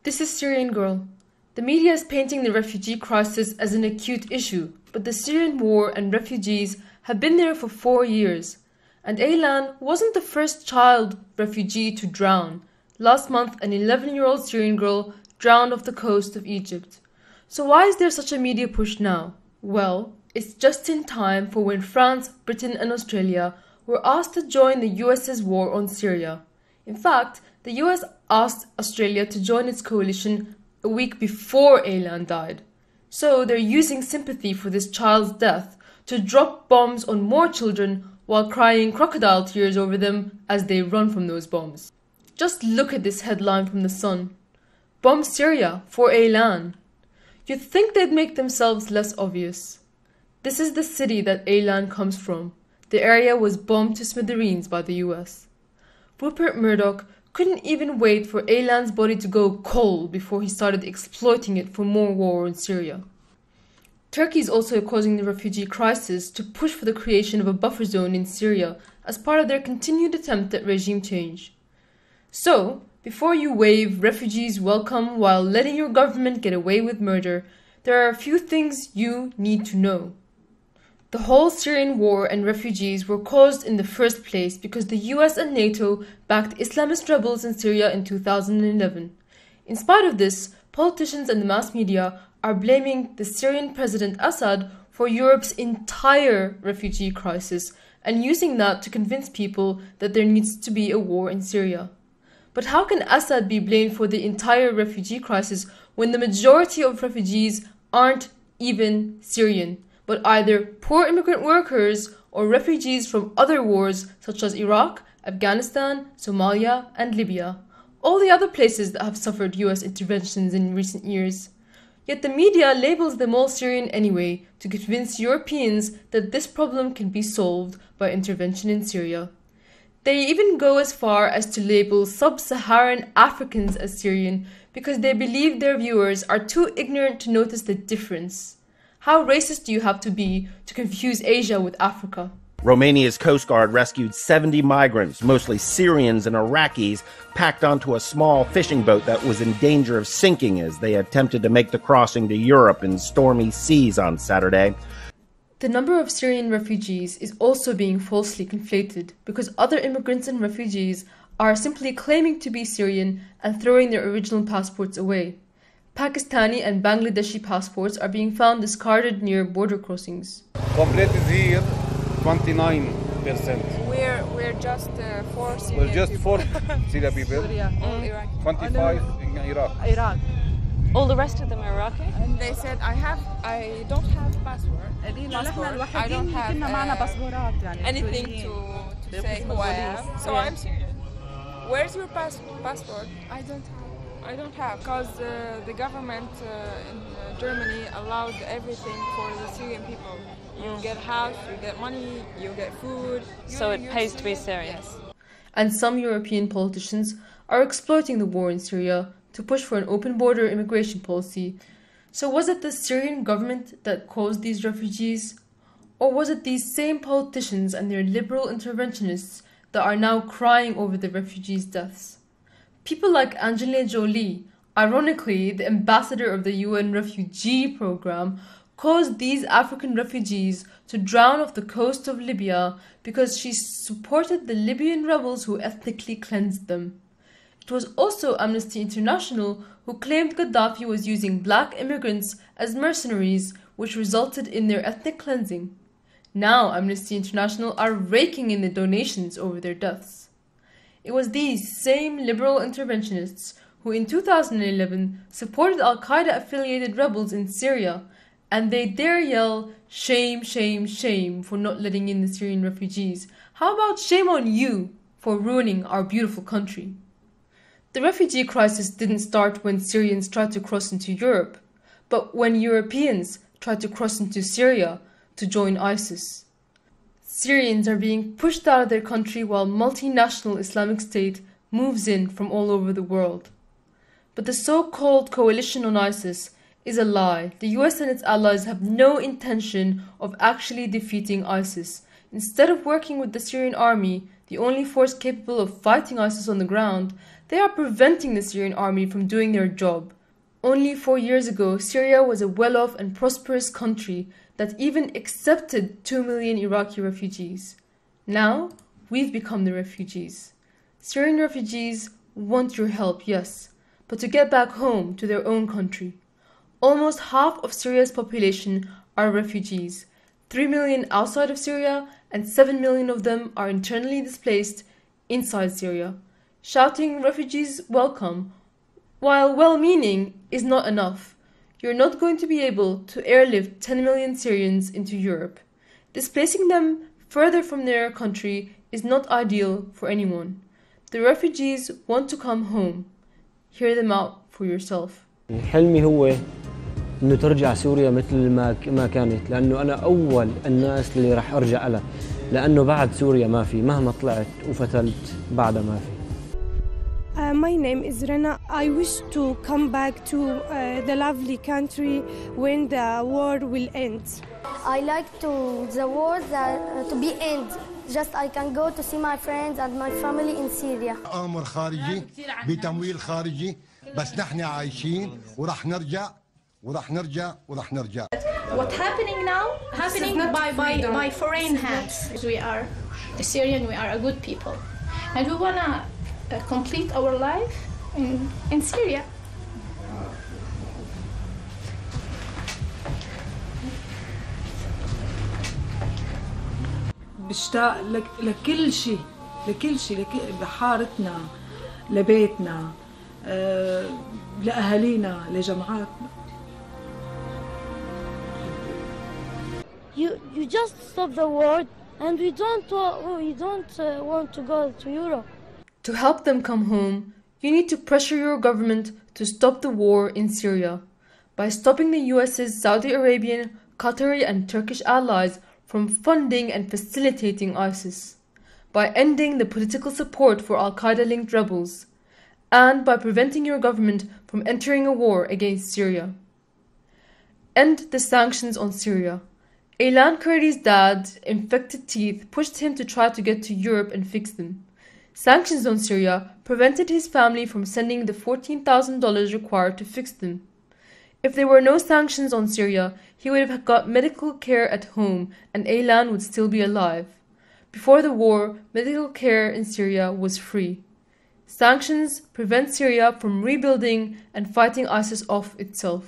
This is Syrian Girl. The media is painting the refugee crisis as an acute issue, but the Syrian war and refugees have been there for 4 years. And Aylan wasn't the first child refugee to drown. Last month, an 11-year-old Syrian girl drowned off the coast of Egypt. So why is there such a media push now? Well, it's just in time for when France, Britain and Australia were asked to join the US's war on Syria. In fact, the US asked Australia to join its coalition a week before Aylan died. So they're using sympathy for this child's death to drop bombs on more children while crying crocodile tears over them as they run from those bombs. Just look at this headline from The Sun. Bomb Syria for Aylan. You'd think they'd make themselves less obvious. This is the city that Aylan comes from. The area was bombed to smithereens by the US. Rupert Murdoch couldn't even wait for Aylan's body to go cold before he started exploiting it for more war in Syria. Turkey is also causing the refugee crisis to push for the creation of a buffer zone in Syria as part of their continued attempt at regime change. So, before you wave refugees welcome while letting your government get away with murder, there are a few things you need to know. The whole Syrian war and refugees were caused in the first place because the US and NATO backed Islamist rebels in Syria in 2011. In spite of this, politicians and the mass media are blaming the Syrian President Assad for Europe's entire refugee crisis and using that to convince people that there needs to be a war in Syria. But how can Assad be blamed for the entire refugee crisis when the majority of refugees aren't even Syrian, but either poor immigrant workers or refugees from other wars such as Iraq, Afghanistan, Somalia, and Libya, all the other places that have suffered US interventions in recent years? Yet the media labels them all Syrian anyway to convince Europeans that this problem can be solved by intervention in Syria. They even go as far as to label sub-Saharan Africans as Syrian because they believe their viewers are too ignorant to notice the difference. How racist do you have to be to confuse Asia with Africa? Romania's Coast Guard rescued 70 migrants, mostly Syrians and Iraqis, packed onto a small fishing boat that was in danger of sinking as they attempted to make the crossing to Europe in stormy seas on Saturday. The number of Syrian refugees is also being falsely conflated because other immigrants and refugees are simply claiming to be Syrian and throwing their original passports away. Pakistani and Bangladeshi passports are being found discarded near border crossings. Complete is here, 29%. We're just 4 Syrian We're just people. 4 Syria people. Syria, all Iraq. 25 in Iraq. Iraq. All the rest of them are Iraqi? And they said I don't have passport. I don't have anything to say who I am. So I'm Syrian. Where's your passport? I don't have, because the government in Germany allowed everything for the Syrian people. You get house, you get money, you get food. So it pays to be Syrian. Yes. And some European politicians are exploiting the war in Syria to push for an open border immigration policy. So was it the Syrian government that caused these refugees? Or was it these same politicians and their liberal interventionists that are now crying over the refugees' deaths? People like Angelina Jolie, ironically the ambassador of the UN refugee program, caused these African refugees to drown off the coast of Libya because she supported the Libyan rebels who ethnically cleansed them. It was also Amnesty International who claimed Gaddafi was using black immigrants as mercenaries, which resulted in their ethnic cleansing. Now Amnesty International are raking in the donations over their deaths. It was these same liberal interventionists who in 2011 supported Al-Qaeda-affiliated rebels in Syria, and they dare yell, "Shame, shame, shame," for not letting in the Syrian refugees. How about shame on you for ruining our beautiful country? The refugee crisis didn't start when Syrians tried to cross into Europe, but when Europeans tried to cross into Syria to join ISIS. Syrians are being pushed out of their country while multinational Islamic State moves in from all over the world. But the so-called coalition on ISIS is a lie. The US and its allies have no intention of actually defeating ISIS. Instead of working with the Syrian army, the only force capable of fighting ISIS on the ground, They are preventing the Syrian army from doing their job. Only 4 years ago, Syria was a well-off and prosperous country that even accepted 2 million Iraqi refugees. Now, we've become the refugees. Syrian refugees want your help, yes, but to get back home to their own country. Almost half of Syria's population are refugees, 3 million outside of Syria, and 7 million of them are internally displaced inside Syria. Shouting refugees welcome, while well-meaning, is not enough. You're not going to be able to airlift 10 million Syrians into Europe. Displacing them further from their country is not ideal for anyone. The refugees want to come home. Hear them out for yourself. حلمي هو إنه ترجع سوريا مثل ما كانت، لأنه أنا أول الناس اللي راح أرجع لها، لأنه بعد سوريا ما في، مهما طلعت وفتلت بعدها ما في. My name is Rana. I wish to come back to the lovely country when the war will end. I like the war to be end. Just I can go to see my friends and my family in Syria. أمر خارجي بتمويل خارجي بس نحن عايشين وراح نرجع. What's happening now? Happening by foreign hands. We are the Syrian. We are a good people, and we wanna complete our life in Syria. بشتاق لكل شيء لحارتنا، لبيتنا، لأهالينا، لجماعاتنا. You just stop the war, and we don't want to go to Europe. To help them come home, you need to pressure your government to stop the war in Syria by stopping the US's Saudi Arabian, Qatari and Turkish allies from funding and facilitating ISIS, by ending the political support for Al-Qaeda-linked rebels, and by preventing your government from entering a war against Syria. End the sanctions on Syria. Aylan Kurdi's dad's infected teeth pushed him to try to get to Europe and fix them. Sanctions on Syria prevented his family from sending the $14,000 required to fix them. If there were no sanctions on Syria, he would have got medical care at home and Aylan would still be alive. Before the war, medical care in Syria was free. Sanctions prevent Syria from rebuilding and fighting ISIS off itself.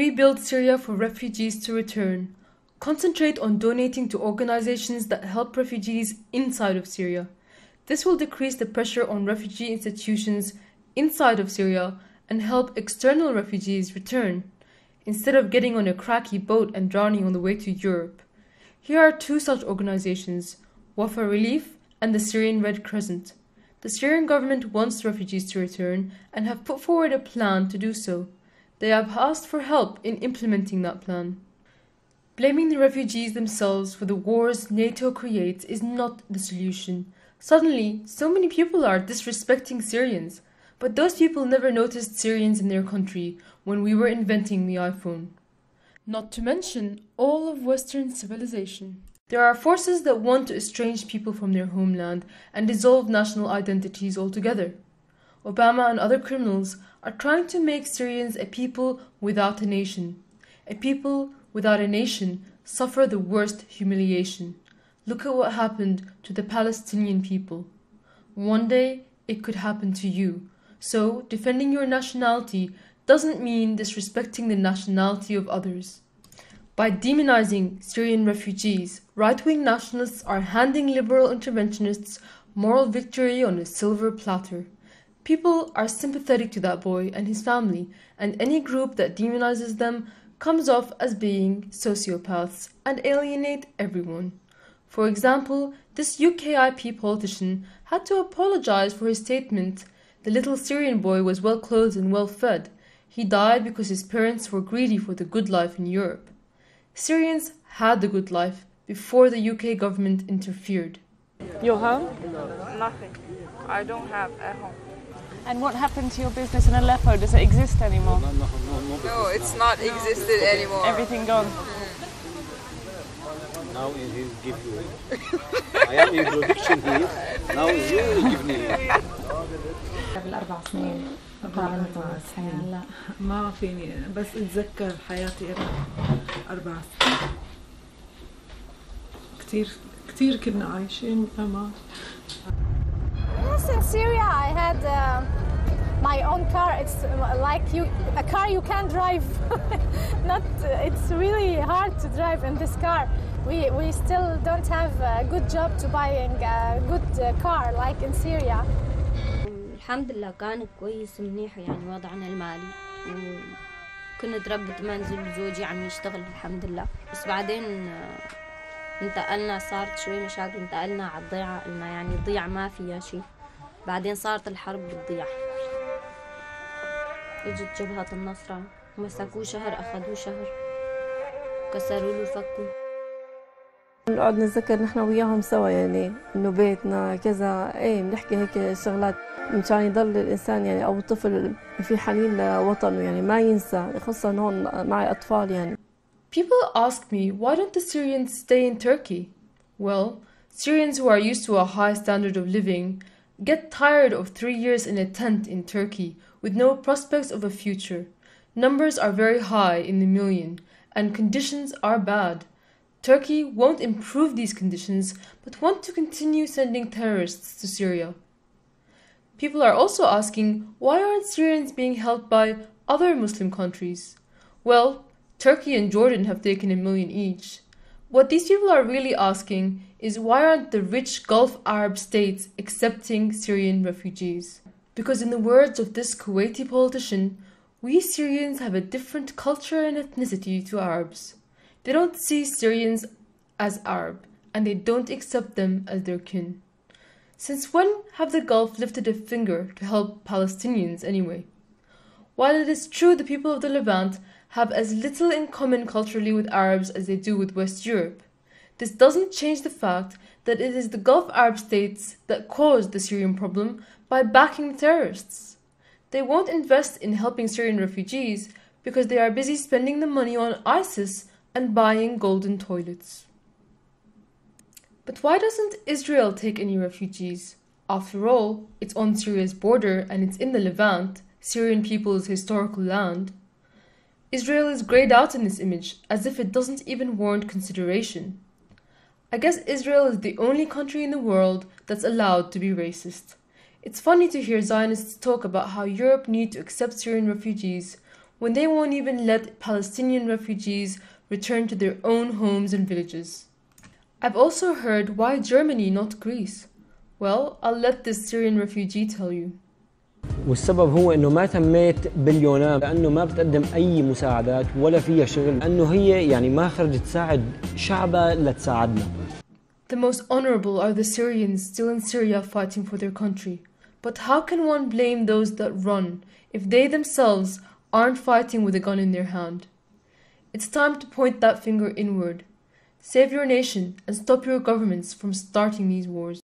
Rebuild Syria for refugees to return. Concentrate on donating to organizations that help refugees inside of Syria. This will decrease the pressure on refugee institutions inside of Syria and help external refugees return, instead of getting on a cracky boat and drowning on the way to Europe. Here are two such organizations, Wafa Relief and the Syrian Red Crescent. The Syrian government wants refugees to return and have put forward a plan to do so. They have asked for help in implementing that plan. Blaming the refugees themselves for the wars NATO creates is not the solution. Suddenly, so many people are disrespecting Syrians, but those people never noticed Syrians in their country when we were inventing the iPhone. Not to mention all of Western civilization. There are forces that want to estrange people from their homeland and dissolve national identities altogether. Obama and other criminals are trying to make Syrians a people without a nation. A people without a nation suffer the worst humiliation. Look at what happened to the Palestinian people. One day, it could happen to you. So, defending your nationality doesn't mean disrespecting the nationality of others. By demonizing Syrian refugees, right-wing nationalists are handing liberal interventionists moral victory on a silver platter. People are sympathetic to that boy and his family, and any group that demonizes them comes off as being sociopaths and alienate everyone. For example, this UKIP politician had to apologize for his statement, the little Syrian boy was well clothed and well fed. He died because his parents were greedy for the good life in Europe. Syrians had the good life before the UK government interfered. Your home? Nothing. I don't have a home. And what happened to your business in Aleppo? Does it exist anymore? No, it's not existed anymore. Everything gone? Now he will give you. I am in production here. Now you will give me. قبل 4 سنين. قبل 4 سنين. لا ما فيني بس اتذكر حياتي 4 سنين. كتير كنا عايشين أمان. Yes, in Syria I had my own car. It's like a car you can't drive. It's really hard to drive in this car. We still don't have a good job to buying a good car like in Syria. الحمد لله كان كويس منيح يعني وضعنا المالي، وكنت ربة منزل وزوجي عم يشتغل الحمد لله. بس بعدين انتقلنا، صارت شوي مشاكل، انتقلنا على الضيعة، قلنا يعني الضيعة ما فيها شيء. بعدين صارت الحرب بالضيعة، اجت جبهة النصرة مسكوه شهر، أخذوه شهر، كسروا له فكوا. نقعد نتذكر نحن وياهم سوا يعني انه بيتنا كذا، بنحكي هيك شغلات مشان يضل الانسان يعني او الطفل في حنين لوطنه يعني ما ينسى، خاصة هون معي اطفال يعني. People ask me, why don't the Syrians stay in Turkey? Well, Syrians who are used to a high standard of living get tired of 3 years in a tent in Turkey with no prospects of a future. Numbers are very high in the million and conditions are bad. Turkey won't improve these conditions but want to continue sending terrorists to Syria. People are also asking, why aren't Syrians being helped by other Muslim countries? Well, Turkey and Jordan have taken $1 million each. What these people are really asking is, why aren't the rich Gulf Arab states accepting Syrian refugees? Because in the words of this Kuwaiti politician, we Syrians have a different culture and ethnicity to Arabs. They don't see Syrians as Arab, and they don't accept them as their kin. Since when have the Gulf lifted a finger to help Palestinians anyway? While it is true the people of the Levant have as little in common culturally with Arabs as they do with West Europe, this doesn't change the fact that it is the Gulf Arab states that caused the Syrian problem by backing the terrorists. They won't invest in helping Syrian refugees because they are busy spending the money on ISIS and buying golden toilets. But why doesn't Israel take any refugees? After all, it's on Syria's border and it's in the Levant, Syrian people's historical land. Israel is grayed out in this image as if it doesn't even warrant consideration. I guess Israel is the only country in the world that's allowed to be racist. It's funny to hear Zionists talk about how Europe needs to accept Syrian refugees when they won't even let Palestinian refugees return to their own homes and villages. I've also heard, why Germany, not Greece? Well, I'll let this Syrian refugee tell you. والسبب هو انه ما تميت باليونان لانه ما بتقدم اي مساعدات ولا فيها شغل، لانه هي يعني ما خرجت تساعد شعبها لتساعدنا. The most honorable are the Syrians still in Syria fighting for their country. But how can one blame those that run if they themselves aren't fighting with a gun in their hand? It's time to point that finger inward. Save your nation and stop your governments from starting these wars.